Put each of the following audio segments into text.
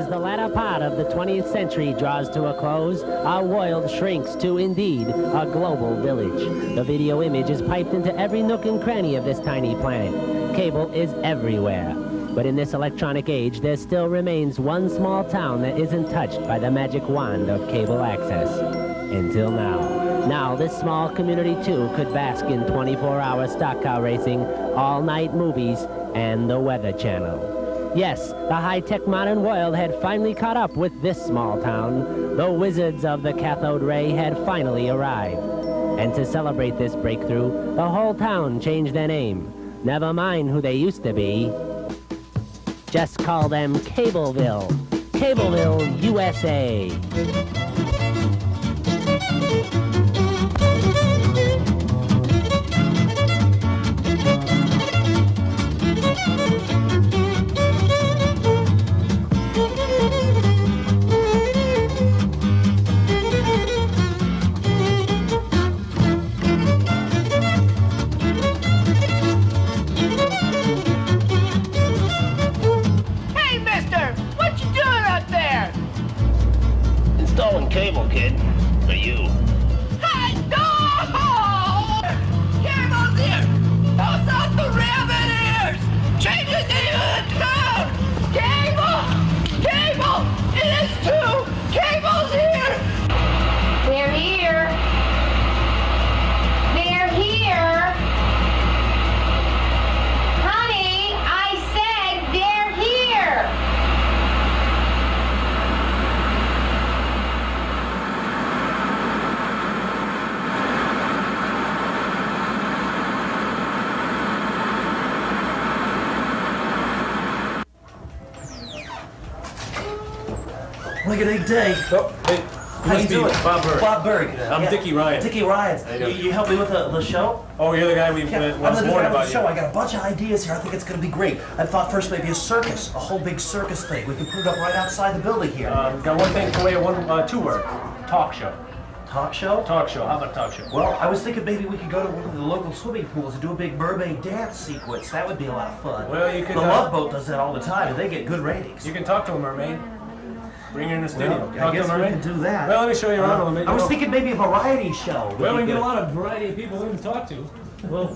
As the latter part of the 20th century draws to a close, our world shrinks to, indeed, a global village. The video image is piped into every nook and cranny of this tiny planet. Cable is everywhere. But in this electronic age, there still remains one small town that isn't touched by the magic wand of cable access. Until now. Now, this small community, too, could bask in 24-hour stock car racing, all-night movies, and the Weather Channel. Yes, the high-tech modern world had finally caught up with this small town. The wizards of the cathode ray had finally arrived. And to celebrate this breakthrough, the whole town changed their name. Never mind who they used to be. Just call them Cableville. Cableville, USA. Installing cable, kid. For you. Hey, no! Cable's here! Those out the rabbit ears! Change the name of the town! Cable! Cable! It is true! Cable's here! They're here. They're here. Honey, I said they're here. Look at Big Day. Oh, hey. How you doing? Bob Berg. Bob Berg. I'm Dickie Ryan. Dickie Ryan. How you doing? You help me with the show? Oh, you're the guy we I'm was the warned guy about with the show. you. I got a bunch of ideas here. I think it's going to be great. I thought first maybe a circus, a whole big circus thing. We can put it up right outside the building here. Got one thing for you, two words. Talk show. Talk show? Talk show. How about talk show? Well, I was thinking maybe we could go to one of the local swimming pools and do a big mermaid dance sequence. That would be a lot of fun. Well, you could, The Love Boat does that all the time, and they get good ratings. You can talk to a mermaid. Bring her in the studio. Well, Talk I to guess a we mermaid. can do that. Well, let me show you around. I was thinking maybe a variety show. Well, we can get a lot of variety of people we can talk to. Well,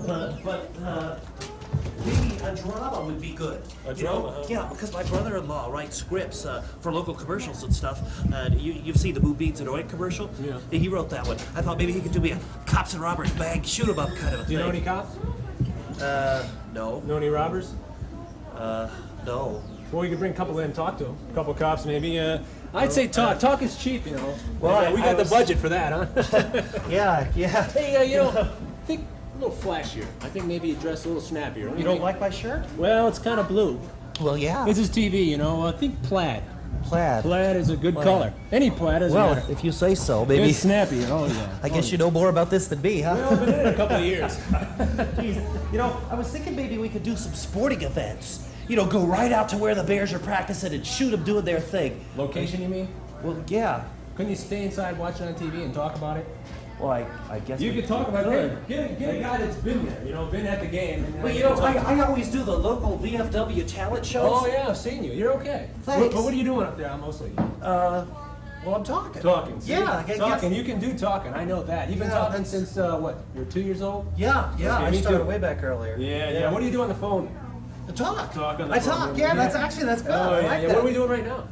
maybe a drama would be good. A You know? drama, huh? Yeah, because my brother-in-law writes scripts for local commercials and stuff. You've seen the Boo Beans and Oink commercial? Yeah. He wrote that one. I thought maybe he could do me a cops and robbers bag shoot 'em up kind of a Do thing. you know any cops? No. Know any robbers? No. Well, you could bring a couple in and talk to them. A couple cops, maybe. I'd say talk. Talk is cheap, you know. Well, we I got the was- budget for that, huh? Yeah. Hey, you know, I think a little flashier. I think maybe you dress a little snappier. You don't like my shirt? Well, it's kind of blue. Well, yeah. This is TV, you know. I think plaid. Plaid. Plaid is a good color. Any plaid doesn't Well, matter. if you say so, Good maybe. snappy, you know. Yeah. I guess you know more about this than me, huh? Well, I've been in it a couple of years. Jeez. You know, I was thinking maybe we could do some sporting events. You know, go right out to where the Bears are practicing and shoot them doing their thing. Location, you mean? Well, yeah. Couldn't you stay inside watching on TV and talk about it? Well, I guess You we could talk about could. it. Get a guy that's been there, you know, been at the game. And, Well, you know, I always do the local VFW talent shows. Oh, yeah, I've seen you. You're okay. Thanks. But what are you doing up there mostly? Well, I'm talking. Talking. See? Yeah, I guess. Talking. You can do talking. I know that. You've been Yeah, talking that's- since, what, you're 2 years old? Yeah. Okay, I me started too. way back earlier. Yeah. What do you do on the phone? Talk. Talk on the I phone. talk. Yeah, that's good. Oh, I yeah, like yeah. that. What are we doing right now?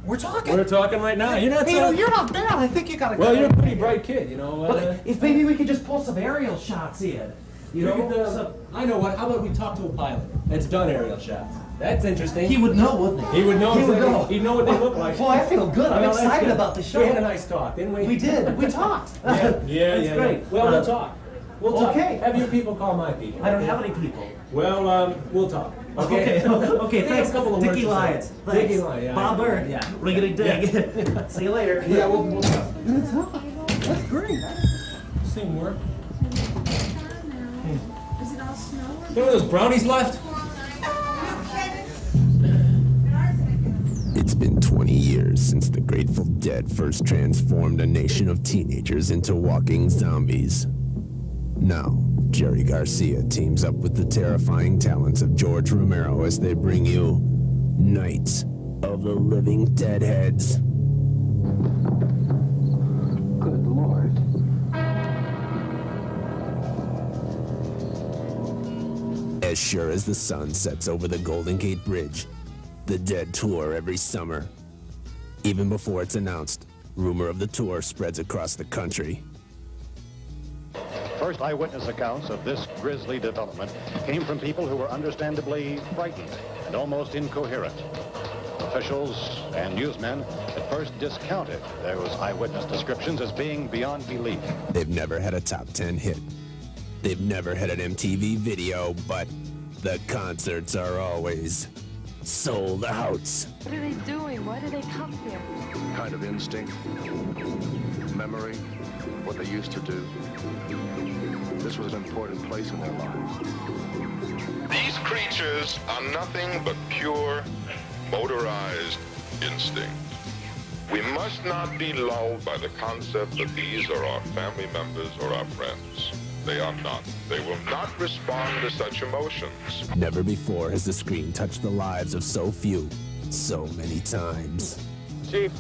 We're talking. We're talking right now. You're not Hey, talking. you're not bad. I think you got a Well, good you're a idea. pretty bright kid, you know. But if maybe we could just pull some aerial shots in. You know? I know what. How about we talk to a pilot that's done aerial shots? That's interesting. He would know, wouldn't he? He would know. He would exactly. know. He'd know what they look like. Well, I feel good. I'm Well, that's excited good. about the show. We had a nice talk, didn't we? We did. We talked. Yeah. That's great. Well, we'll talk. We'll talk. Okay. Have your people call my people. I don't have any people. Well, we'll talk. Okay. Okay, Thanks. a couple of Dickie words to say. Lyons. Dickie Thanks. Lyons. Yeah. Bob Berg. Yeah. Ring-a-ding-ding. See you later. Yeah, we'll talk. That's great. This thing work. Is it all snow? You know those brownies left? It's been 20 years since the Grateful Dead first transformed a nation of teenagers into walking zombies. Now, Jerry Garcia teams up with the terrifying talents of George Romero as they bring you Night of the Living Deadheads. Good Lord. As sure as the sun sets over the Golden Gate Bridge, the Dead tour every summer. Even before it's announced, rumor of the tour spreads across the country. First eyewitness accounts of this grisly development came from people who were understandably frightened and almost incoherent. Officials and newsmen at first discounted those eyewitness descriptions as being beyond belief. They've never had a top 10 hit. They've never had an MTV video, but the concerts are always sold out. What are they doing? Why do they come here? Kind of instinct, memory, what they used to do. This was an important place in their lives. These creatures are nothing but pure, motorized instinct. We must not be lulled by the concept that these are our family members or our friends. They are not. They will not respond to such emotions. Never before has the screen touched the lives of so few, so many times. Chief,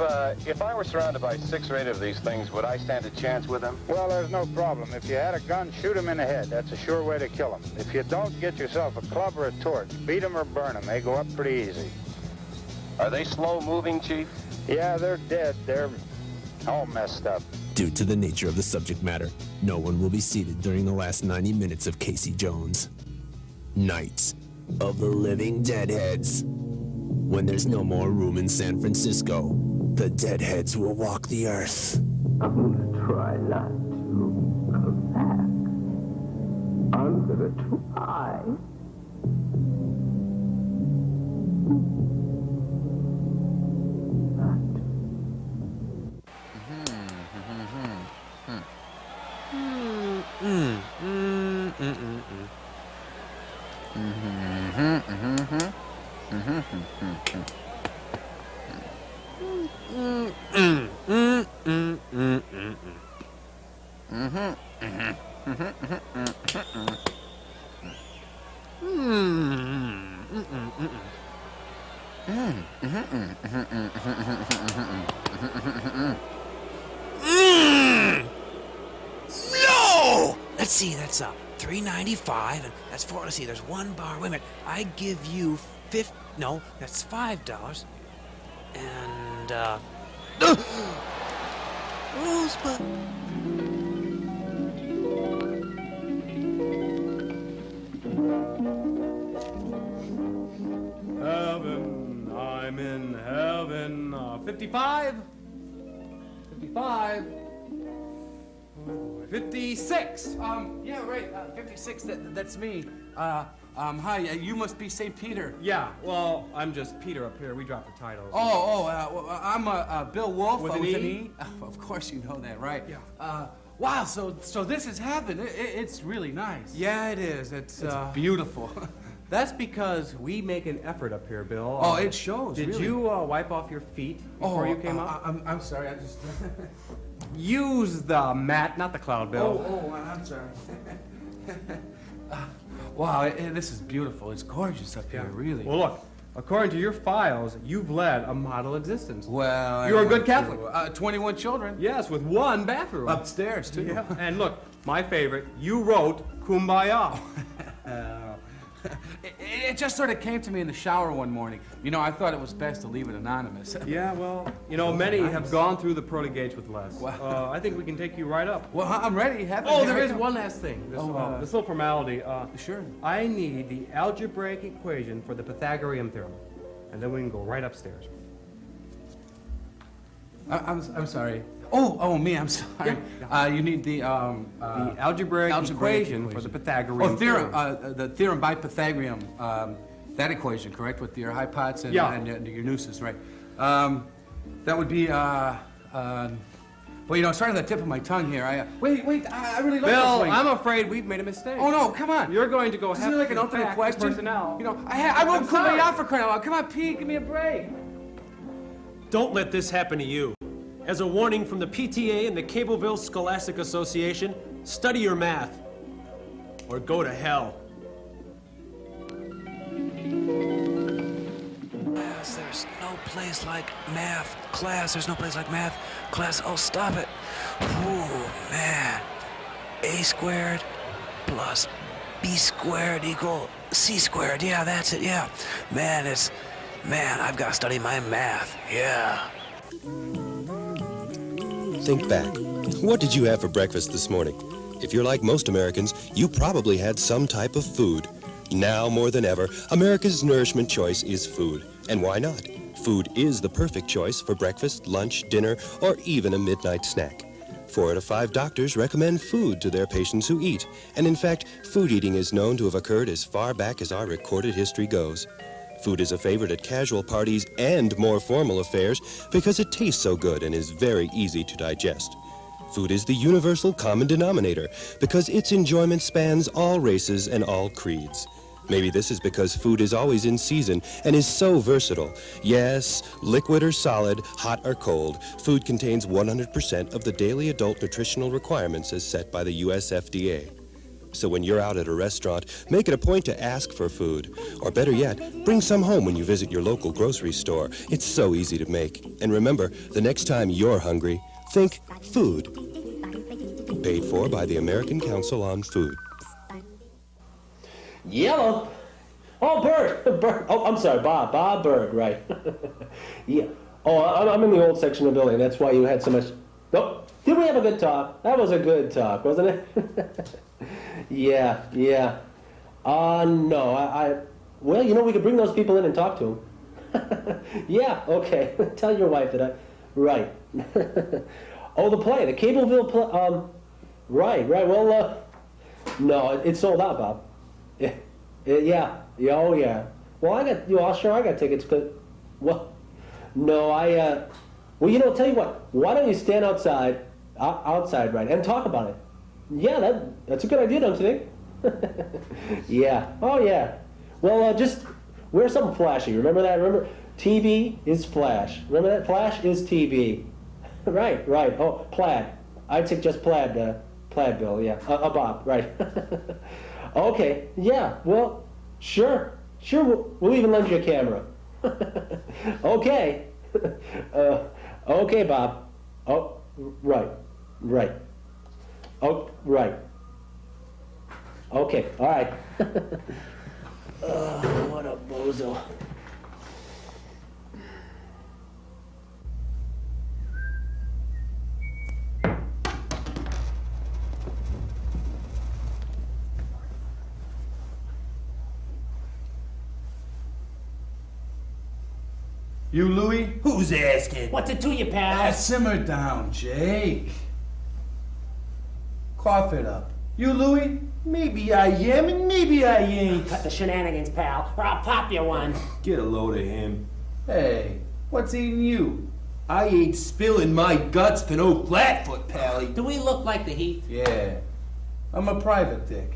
if I were surrounded by 6 or 8 of these things, would I stand a chance with them? Well, there's no problem. If you had a gun, shoot them in the head. That's a sure way to kill them. If you don't, get yourself a club or a torch. Beat them or burn them. They go up pretty easy. Are they slow-moving, Chief? Yeah, they're dead. They're all messed up. Due to the nature of the subject matter, no one will be seated during the last 90 minutes of Casey Jones. Night of the Living Deadheads. When there's no more room in San Francisco, the Deadheads will walk the earth. I'm gonna try not to come back. I'm gonna try. No! Let's see, that's $3.95, and that's 4. Let's see, there's 1 bar. Wait a minute. I give you no, that's $5. And Rosebud. Heaven, I'm in heaven. 55. 55. 56. Yeah, right. 56. That's me. Hi. You must be St. Peter. Yeah. Well, I'm just Peter up here. We dropped the titles. I'm Bill Wolf with an E. Of course, you know that, right? Yeah. Wow. So this is heaven. It's really nice. Yeah, it is. It's beautiful. That's because we make an effort up here, Bill. Oh, it shows. Did really. you wipe off your feet before you came up? I'm sorry. I just. Use the mat, not the cloud, Bill. I'm sorry. Wow, this is beautiful. It's gorgeous up here, really. Well, look, according to your files, you've led a model existence. Well, you're a good Catholic. 21 children. Yes, with 1 bathroom. Upstairs, too. Yeah. And look, my favorite, you wrote Kumbaya. It just sort of came to me in the shower one morning. You know, I thought it was best to leave it anonymous. Yeah, well, you know, many have gone through the pearly gates with less. Wow. I think we can take you right up. Well, I'm ready. There is one last thing. This little formality. Sure. I need the algebraic equation for the Pythagorean theorem, and then we can go right upstairs. I'm sorry. Me, I'm sorry. Yeah. You need the algebraic equation for the Pythagorean theorem. The theorem by Pythagorean. That equation, correct, with your hypots and your nooses, right? That would be. Well, you know, it's right on the tip of my tongue here. Wait, I really like Bill, this way. I'm afraid we've made a mistake. Oh, no, come on. You're going to go Isn't it like an ultimate question? Personnel. You know, I wrote Kumbaya for crying out loud. Come on, Pete, give me a break. Don't let this happen to you. As a warning from the PTA and the Cableville Scholastic Association, study your math, or go to hell. As there's no place like math class. There's no place like math class. Oh, stop it. Ooh, man. A squared plus B squared equal C squared. Yeah, that's it, yeah. Man, I've got to study my math, yeah. Think back. What did you have for breakfast this morning? If you're like most Americans, you probably had some type of food. Now more than ever, America's nourishment choice is food. And why not? Food is the perfect choice for breakfast, lunch, dinner, or even a midnight snack. 4 out of 5 doctors recommend food to their patients who eat. And in fact, food eating is known to have occurred as far back as our recorded history goes. Food is a favorite at casual parties and more formal affairs because it tastes so good and is very easy to digest. Food is the universal common denominator because its enjoyment spans all races and all creeds. Maybe this is because food is always in season and is so versatile. Yes, liquid or solid, hot or cold, food contains 100% of the daily adult nutritional requirements as set by the US FDA. So when you're out at a restaurant, make it a point to ask for food. Or better yet, bring some home when you visit your local grocery store. It's so easy to make. And remember, the next time you're hungry, think food. Paid for by the American Council on Food. Yellow? Oh, Bird. Bird. Oh, I'm sorry, Bob. Bob Bird, right. Yeah. Oh, I'm in the old section of the building. That's why you had so much... Oh, did we have a good talk? That was a good talk, wasn't it? Yeah. No, well, you know, we could bring those people in and talk to them. Yeah, okay. Tell your wife that right. Oh, the play, the Cableville play, right, well, no, it's sold out, Bob. Yeah, oh, yeah. Well, I got tickets, well, no, well, you know, tell you what, why don't you stand outside, right, and talk about it? Yeah, that's a good idea, don't you think? Yeah. Oh, yeah. Well, just wear something flashy. Remember that? Remember, TV is flash. Remember that? Flash is TV. Right. Oh, plaid. I'd suggest plaid, Bill. Yeah. Bob. Right. Okay. Yeah. Well, sure. We'll even lend you a camera. Okay. Okay, Bob. Oh, right. Oh, right. Okay, all right. What a bozo. You, Louie? Who's asking? What's it to you, pal? Simmer down, Jake. Cough it up. You, Louie? Maybe I am and maybe I ain't. Cut the shenanigans, pal, or I'll pop you one. Get a load of him. Hey, what's eating you? I ain't spilling my guts to no Flatfoot, Pally. Do we look like the Heath? Yeah. I'm a private dick.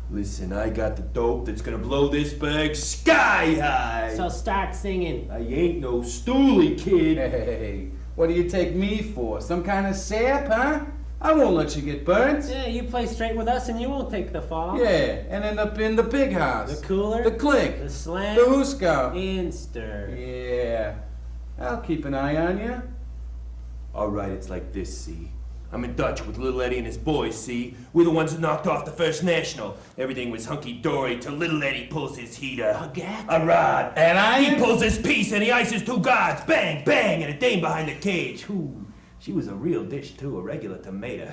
Listen, I got the dope that's gonna blow this bag sky high. So start singing. I ain't no stoolie, kid. Hey, what do you take me for? Some kind of sap, huh? I won't let you get burnt. Yeah, you play straight with us and you won't take the fall. Yeah, and end up in the big house. The cooler. The click. The slam. The hooska. Inster. Yeah. I'll keep an eye on you. All right, it's like this, see? I'm in Dutch with Little Eddie and his boys, see? We're the ones that knocked off the first national. Everything was hunky-dory till Little Eddie pulls his heater. A rod. And He pulls his piece and he ices 2 guards. Bang, bang, and a dame behind the cage. Ooh, she was a real dish, too, a regular tomato.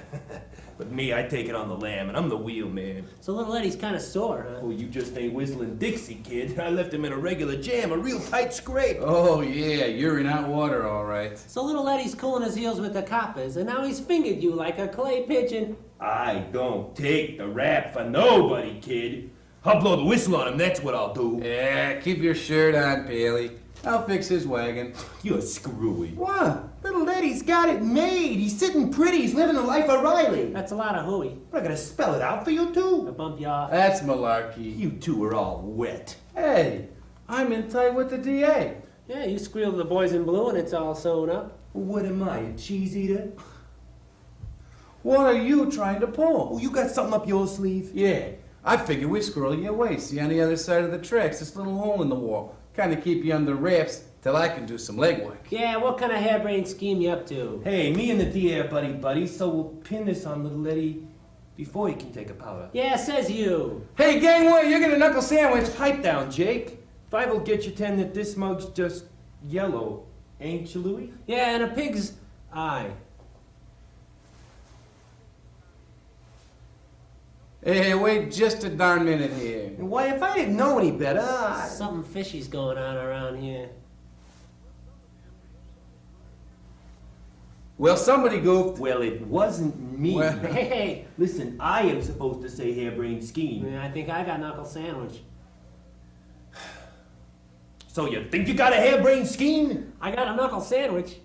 But me, I take it on the lamb, and I'm the wheel man. So Little Eddie's kind of sore, huh? Oh, you just ain't whistling Dixie, kid. I left him in a regular jam, a real tight scrape. Oh, yeah, you're in hot water, all right. So Little Eddie's cooling his heels with the coppers, and now he's fingered you like a clay pigeon. I don't take the rap for nobody, kid. I'll blow the whistle on him, that's what I'll do. Yeah, keep your shirt on, Bailey. I'll fix his wagon. You're screwy. What? Little Eddie's got it made. He's sitting pretty. He's living the life of Riley. That's a lot of hooey. But I'm gonna spell it out for you, too. I'll bump you off. That's malarkey. You two are all wet. Hey, I'm in tight with the DA. Yeah, you squealed the boys in blue and it's all sewn up. What am I, a cheese eater? What are you trying to pull? Oh, you got something up your sleeve? Yeah, I figure we scroll your way. See on the other side of the tracks, this little hole in the wall. Kind of keep you under wraps till I can do some legwork. Yeah, what kind of harebrained scheme you up to? Hey, me and the D are buddy, so we'll pin this on little Eddie before he can take a powder. Yeah, says you. Hey, gangway, you're gonna knuckle sandwich. Pipe down, Jake. Five will get you 10 that this mug's just yellow, ain't you, Louie? Yeah, and a pig's eye. Hey, wait just a darn minute here. Why, if I didn't know any better, Something fishy's going on around here. Well, somebody goofed. Well, it wasn't me. Well, hey, listen, I am supposed to say harebrained scheme. Yeah, I think I got knuckle sandwich. So you think you got a harebrained scheme? I got a knuckle sandwich.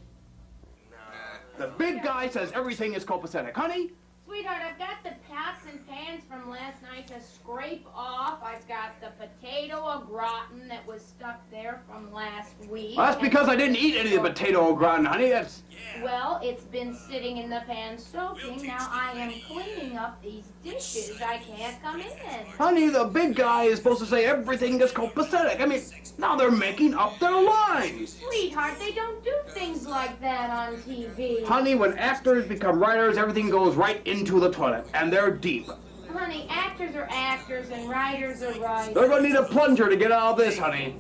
The big guy says everything is copacetic. Honey? Sweetheart, I've got the pots and pans from last night to scrape off. I've got the potato au gratin that was stuck there from last week. Well, that's because I didn't eat any of the potato au gratin, honey. That's... Well, it's been sitting in the pan soaking. Now I am cleaning up these dishes. I can't come in. Honey, the big guy is supposed to say everything is copacetic. I mean, now they're making up their lines. Sweetheart, they don't do things like that on TV. Honey, when actors become writers, everything goes right into the toilet, and they're deep. Honey, actors are actors and writers are writers. They're gonna need a plunger to get out of this, honey.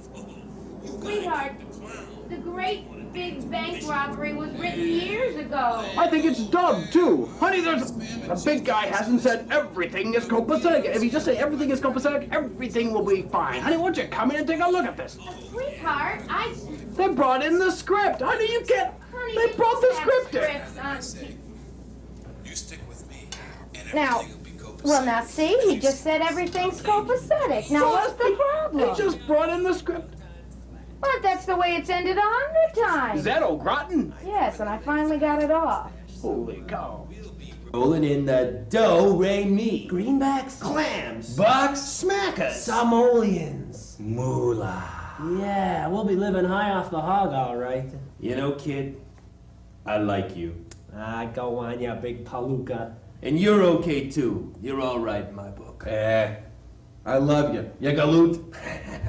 Sweetheart, the great big bank robbery was written years ago. I think it's dubbed, too. Honey, the big guy hasn't said everything is copacetic. If he just say everything is copacetic, everything will be fine. Honey, won't you come in and take a look at this? Sweetheart, They brought in the script. Honey, you can't... Honey, they brought the script in. You stick with me. Now, well, now see, he just said everything's copacetic. Now, what's the problem? He just brought in the script. But that's the way it's ended 100 times. Is that au gratin? Yes, and I finally got it off. Holy cow. Rolling in the do-re-mi. Greenbacks, clams, bucks, smackers, Somalians, moolah. Yeah, we'll be living high off the hog, all right. You know, kid, I like you. Ah, go on, you big palooka. And you're okay, too. You're all right in my book. I love you. You galoot?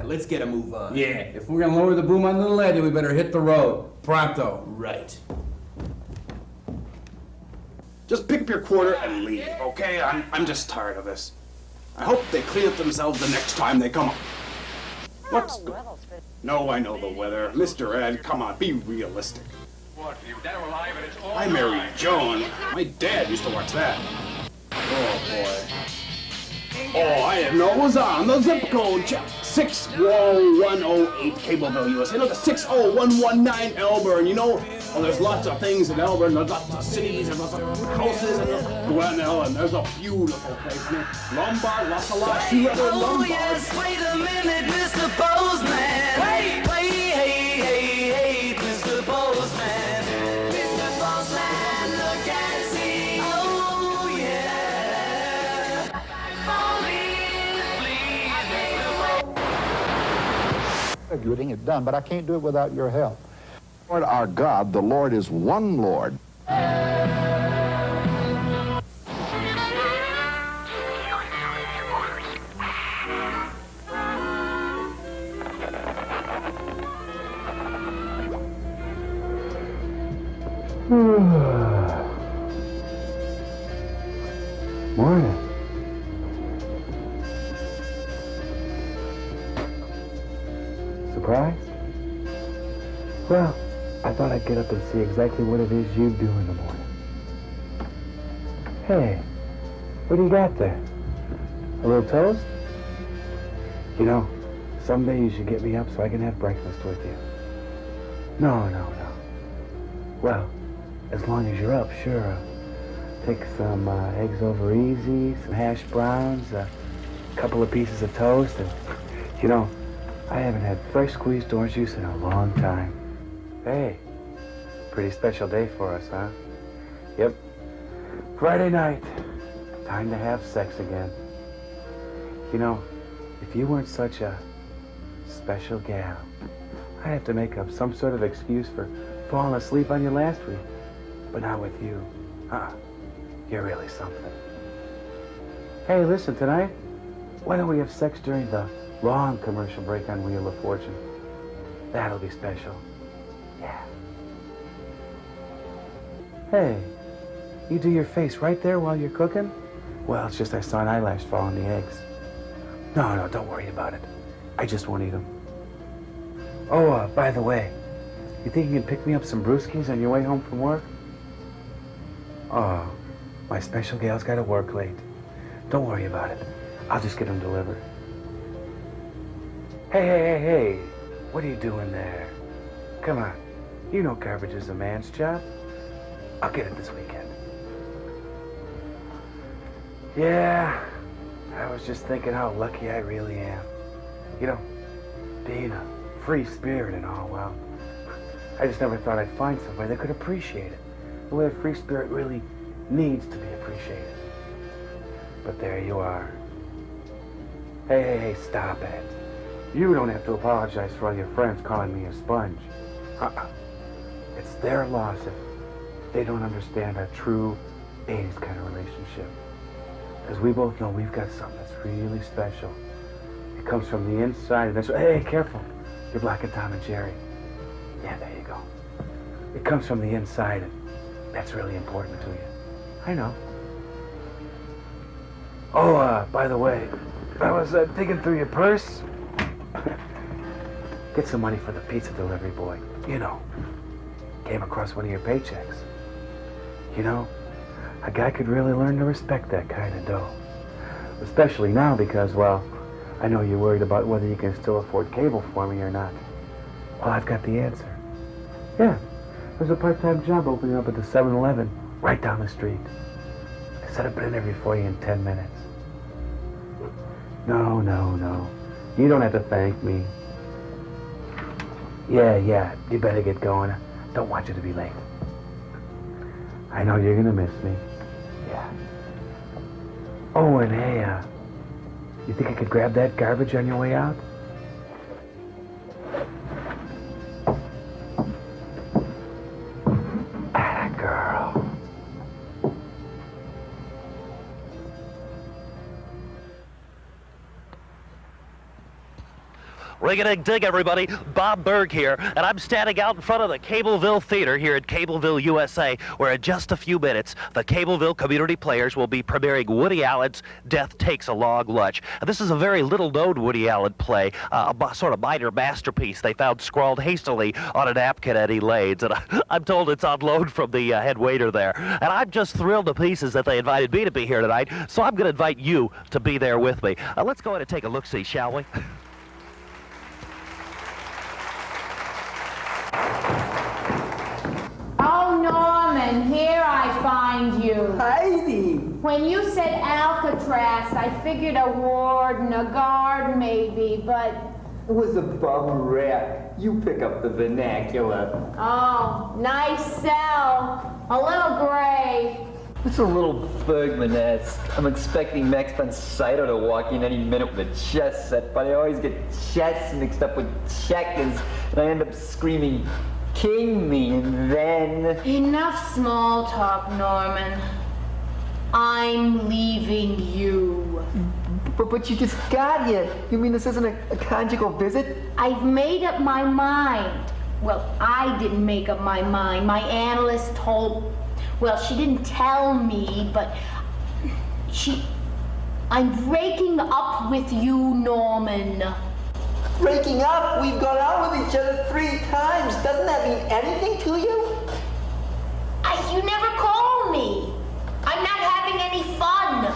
Let's get a move on. Yeah, if we're gonna lower the boom on little Eddie, we better hit the road. Pronto. Right. Just pick up your quarter and leave, okay? I'm just tired of this. I hope they clean up themselves the next time they come up. What's going on? No, I know the weather. Mr. Ed, come on, be realistic. What, you dead or alive and it's all I married Joan. My dad used to watch that. Oh, boy. Oh, I didn't know it was on. The zip code, check. 60108 Cableville, USA. Look at 60119 Elburn. You know, well, there's lots of things in Elburn. There's lots of cities and lots of houses and Glenelg, and there's a beautiful place near Lombard, Lots Oh, yes, wait a minute, Mr. Postman. Wait, hey, Mr. Postman. Mr. Postman, look and see. Oh, yeah. Getting it done, but I can't do it without your help. Lord our God, the Lord is one Lord. Morning. Surprised? Well, I thought I'd get up and see exactly what it is you do in the morning. Hey, what do you got there? A little toast? You know, someday you should get me up so I can have breakfast with you. No. Well, as long as you're up, sure. Take some eggs over easy, some hash browns, a couple of pieces of toast, and, you know, I haven't had fresh squeezed orange juice in a long time. Hey, pretty special day for us, huh? Yep. Friday night. Time to have sex again. You know, if you weren't such a special gal, I'd have to make up some sort of excuse for falling asleep on you last week. But not with you. You're really something. Hey, listen, tonight, why don't we have sex during the long commercial break on Wheel of Fortune? That'll be special. Yeah. Hey, you do your face right there while you're cooking? Well, it's just I saw an eyelash fall on the eggs. No, don't worry about it. I just won't eat them. Oh, by the way, you think you can pick me up some brewskis on your way home from work? Oh, my special gal's got to work late. Don't worry about it. I'll just get them delivered. Hey, what are you doing there? Come on, you know garbage is a man's job. I'll get it this weekend. Yeah, I was just thinking how lucky I really am. You know, being a free spirit and all, well, I just never thought I'd find somebody that could appreciate it the way a free spirit really needs to be appreciated. But there you are. Hey, stop it. You don't have to apologize for all your friends calling me a sponge. It's their loss if they don't understand a true 80s kind of relationship. Because we both know we've got something that's really special. It comes from the inside, and that's hey, careful. You're blocking Tom and Jerry. Yeah, there you go. It comes from the inside, and that's really important to you. I know. Oh, by the way, I was digging through your purse. Get some money for the pizza delivery boy. You know, came across one of your paychecks. You know, a guy could really learn to respect that kind of dough. Especially now because, well, I know you're worried about whether you can still afford cable for me or not. Well, I've got the answer. Yeah, there's a part-time job opening up at the 7-Eleven right down the street. I set up an interview for you in 10 minutes. No. You don't have to thank me. Yeah, you better get going. Don't want you to be late. I know you're gonna miss me. Yeah. Oh, and hey, you think I could grab that garbage on your way out? Atta girl. Rig-a-dig-dig, everybody. Bob Berg here, and I'm standing out in front of the Cableville Theater here at Cableville, USA, where in just a few minutes, the Cableville Community Players will be premiering Woody Allen's Death Takes a Long Lunch. This is a very little-known Woody Allen play, a sort of minor masterpiece they found scrawled hastily on a napkin at Elaine's, and I'm told it's on loan from the head waiter there. And I'm just thrilled to pieces that they invited me to be here tonight, so I'm going to invite you to be there with me. Let's go ahead and take a look-see, shall we? Oh, Norman, here I find you. Heidi! When you said Alcatraz, I figured a warden, a guard maybe, but... It was a bum rap. You pick up the vernacular. Oh, nice sell. A little gray. It's a little Bergman-esque. I'm expecting Max von Sydow to walk in any minute with a chess set, but I always get chess mixed up with checkers, and I end up screaming, "King me," and then... Enough small talk, Norman. I'm leaving you. But you just got here. You mean this isn't a conjugal visit? I've made up my mind. Well, I didn't make up my mind. My analyst told... Well, she didn't tell me, but I'm breaking up with you, Norman. Breaking up? We've gone out with each other 3 times. Doesn't that mean anything to you? You never call me. I'm not having any fun.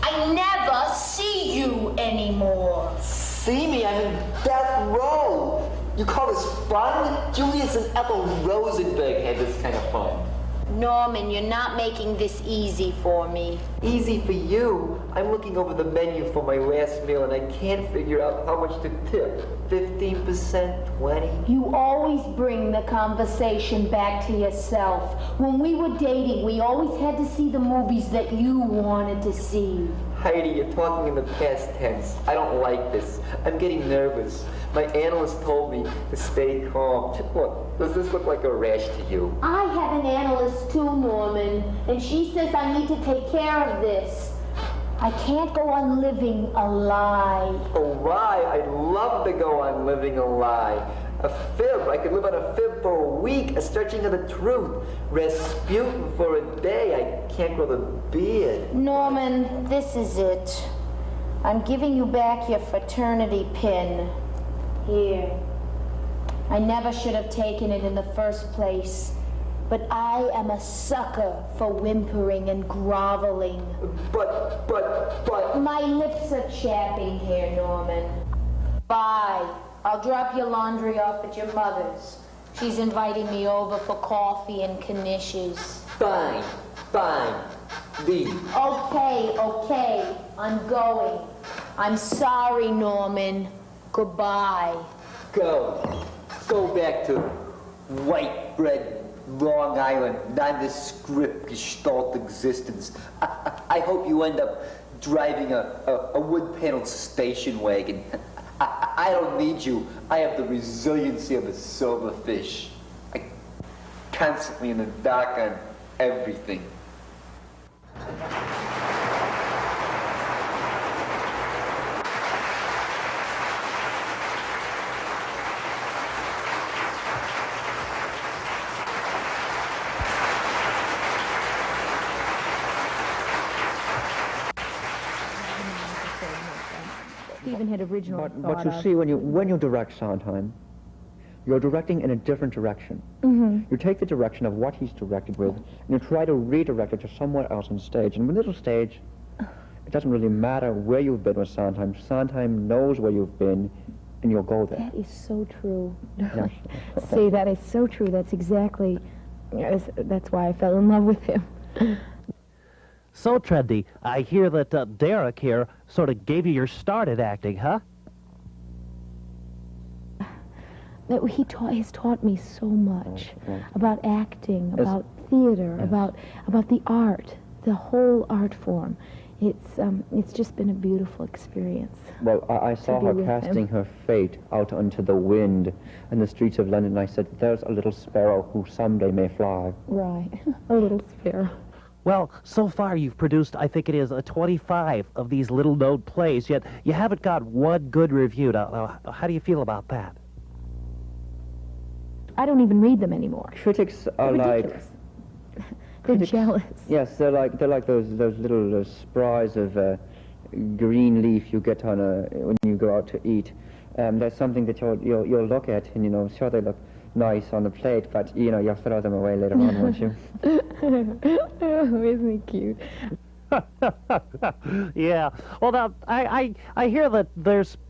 I never see you anymore. See me? I'm in death row. You call this fun? Julius and Ethel Rosenberg had this kind of fun. Norman, you're not making this easy for me. Easy for you? I'm looking over the menu for my last meal and I can't figure out how much to tip. 15%, 20%? You always bring the conversation back to yourself. When we were dating, we always had to see the movies that you wanted to see. Heidi, you're talking in the past tense. I don't like this. I'm getting nervous. My analyst told me to stay calm. Look, does this look like a rash to you? I have an analyst too, Norman, and she says I need to take care of this. I can't go on living a lie. A lie? I'd love to go on living a lie. A fib. I could live on a fib for a week. A stretching of the truth. Rasputin for a day. I can't grow the beard. Norman, this is it. I'm giving you back your fraternity pin. Here. I never should have taken it in the first place. But I am a sucker for whimpering and groveling. But... My lips are chapping here, Norman. Bye. I'll drop your laundry off at your mother's. She's inviting me over for coffee and knishes. Fine. Leave. Okay. I'm going. I'm sorry, Norman. Goodbye. Go back to white bread, Long Island, nondescript gestalt existence. I hope you end up driving a wood-paneled station wagon. I don't need you. I have the resiliency of a silverfish. I'm constantly in the dark on everything. Stephen had originally But you see, when you direct Sondheim, you're directing in a different direction. You take the direction of what he's directed with, and you try to redirect it to somewhere else on stage. And with little stage, it doesn't really matter where you've been with Sondheim. Sondheim knows where you've been, and you'll go there. That is so true. Yes. See, that is so true. That's exactly, that's why I fell in love with him. So trendy. I hear that Derek here sort of gave you your start at acting, huh? He has taught me so much about acting, about theater, about the art, the whole art form. It's just been a beautiful experience. Well, I saw her casting her fate out onto the wind in the streets of London, and I said, there's a little sparrow who someday may fly. Right, a little sparrow. Well, so far you've produced, I think it is, 25 of these little-known plays, yet you haven't got one good review. Now, how do you feel about that? I don't even read them anymore. Critics are ridiculous. They're jealous. Yes, they're like those little sprites of green leaf you get on when you go out to eat. There's something that you'll look at, and sure they look nice on the plate, but you'll throw them away later on, won't you? Oh, isn't he cute? Yeah. Well, now I hear that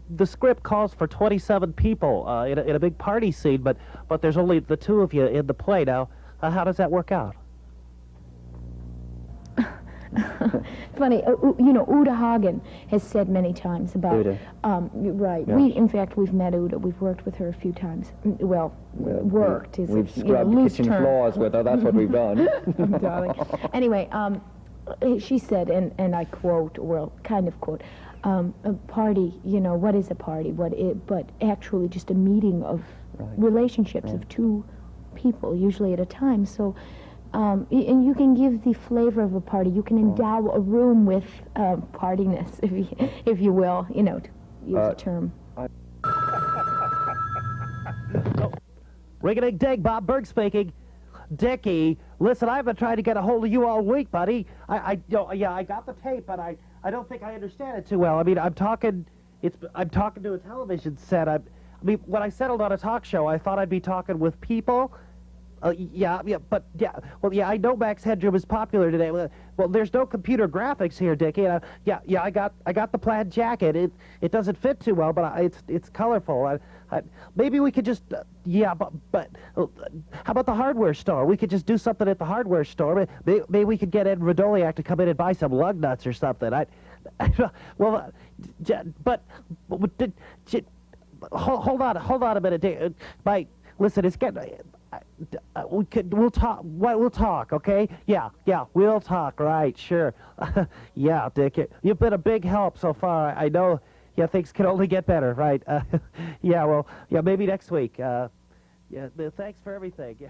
the script calls for 27 people in a big party scene, but there's only the two of you in the play. Now, how does that work out? Funny, Uda Hagen has said many times about Uda. Right. Yes. In fact, we've met Uda. We've worked with her a few times. Well, worked is we've scrubbed kitchen floors with her. That's what we've done. Oh, darling. Anyway, she said, and I quote, well, kind of quote, a party. What is a party? But actually, just a meeting of relationships of two people, usually at a time. So. And you can give the flavor of a party. You can endow a room with partiness, if you will, to use a term. Ring-a-ding-ding, Bob Berg speaking. Dickie, listen, I've been trying to get a hold of you all week, buddy. I got the tape, but I don't think I understand it too well. I mean, I'm talking to a television set. I mean, when I settled on a talk show, I thought I'd be talking with people. Well, I know Max Headroom is popular today. Well, there's no computer graphics here, Dickie. I got the plaid jacket. It doesn't fit too well, but it's colorful. Maybe we could just, but how about the hardware store? We could just do something at the hardware store. Maybe we could get Ed Radoliak to come in and buy some lug nuts or something. Hold on a minute. Listen, it's getting. We'll talk. We'll talk, okay? Yeah, we'll talk. Right, sure. Yeah, Dick, you've been a big help so far. I know. Yeah, things can only get better, right? Maybe next week. Thanks for everything.